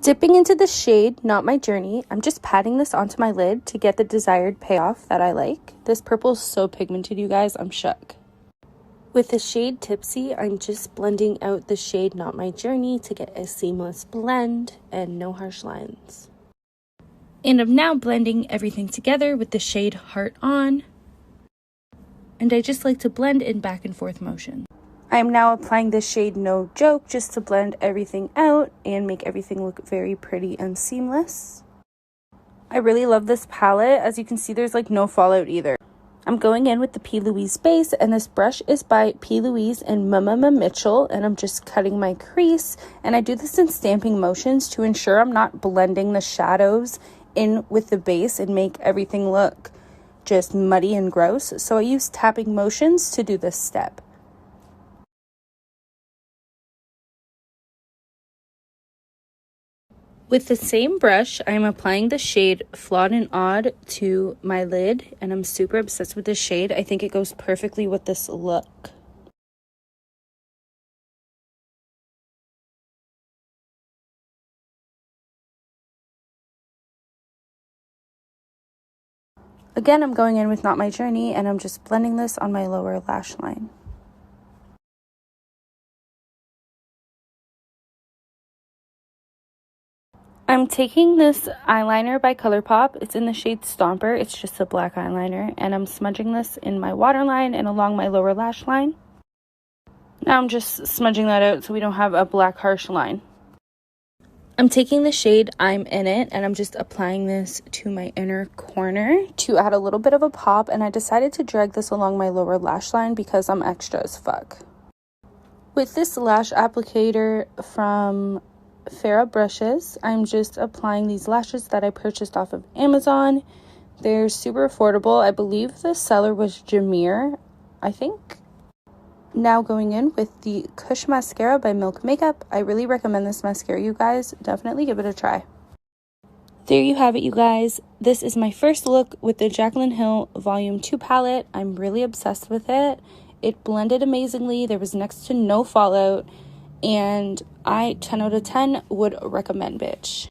Dipping into the shade Not My Journey, I'm just patting this onto my lid to get the desired payoff that I like. This purple is so pigmented, you guys, I'm shook. With the shade Tipsy, I'm just blending out the shade Not My Journey to get a seamless blend and no harsh lines. And I'm now blending everything together with the shade Heart On. And I just like to blend in back and forth motion. I am now applying the shade No Joke just to blend everything out and make everything look very pretty and seamless. I really love this palette. As you can see, there's like no fallout either. I'm going in with the P. Louise base, and this brush is by P. Louise and Mama Mitchell, and I'm just cutting my crease, and I do this in stamping motions to ensure I'm not blending the shadows in with the base and make everything look just muddy and gross. So I use tapping motions to do this step. With the same brush, I'm applying the shade Flawed and Odd to my lid, and I'm super obsessed with this shade. I think it goes perfectly with this look. Again, I'm going in with Not My Journey, and I'm just blending this on my lower lash line. I'm taking this eyeliner by ColourPop. It's in the shade Stomper. It's just a black eyeliner. And I'm smudging this in my waterline and along my lower lash line. Now I'm just smudging that out so we don't have a black harsh line. I'm taking the shade I'm In It, and I'm just applying this to my inner corner to add a little bit of a pop. And I decided to drag this along my lower lash line because I'm extra as fuck. With this lash applicator from Farrah brushes, I'm just applying these lashes that I purchased off of Amazon. They're super affordable. I believe the seller was Jameer, I think. Now going in with the Kush mascara by Milk Makeup. I really recommend this mascara, you guys. Definitely give it a try. There you have it, you guys. This is my first look with the Jaclyn Hill Volume 2 palette. I'm really obsessed with it. It blended amazingly. There was next to no fallout. And I 10 out of 10 would recommend, bitch.